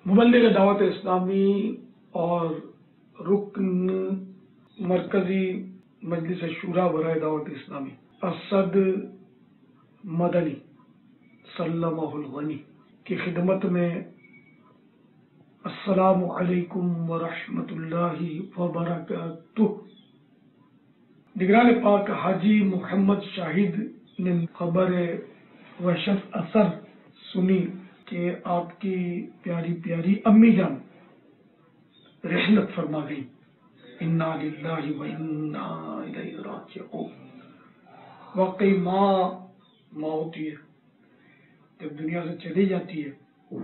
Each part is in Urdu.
مبلغ دعوت اسلامی اور رکن مرکزی مجلس شورا برائے دعوت اسلامی اسد مدنی سلمہ الغنی کی خدمت میں السلام علیکم ورحمۃ اللہ وبرکاتہ۔ نگران پاک حاجی محمد شاہد نے خبر وحشت اثر سنی کہ آپ کی پیاری پیاری امی جان رحلت فرما گئی۔ انا للہ و انا الیہ راجعون۔ واقعی ماں ہوتی ہے، جب دنیا سے چلی جاتی ہے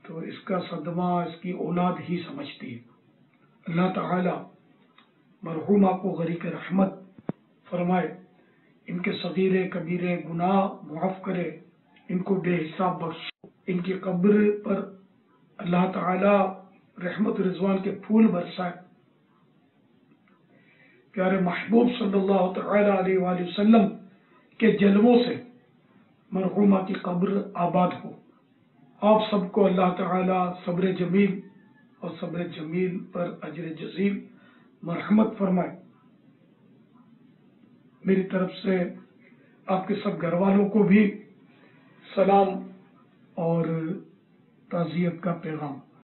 تو اس کا صدمہ اس کی اولاد ہی سمجھتی ہے۔ اللہ تعالی مرحومہ کو غریق رحمت فرمائے، ان کے صغیرے کبیرے گناہ معاف کرے، ان کو بے حساب بخش، ان کی قبر پر اللہ تعالی رحمت رضوان کے پھول برسائے، پیارے محبوب صلی اللہ تعالی علیہ وآلہ وسلم کے جلووں سے مرحومہ کی قبر آباد ہو۔ آپ سب کو اللہ تعالی صبر جمیل اور صبر جمیل پر اجر جزیل مرحمت فرمائے۔ میری طرف سے آپ کے سب گھر والوں کو بھی سلام اور تعزیت کا پیغام۔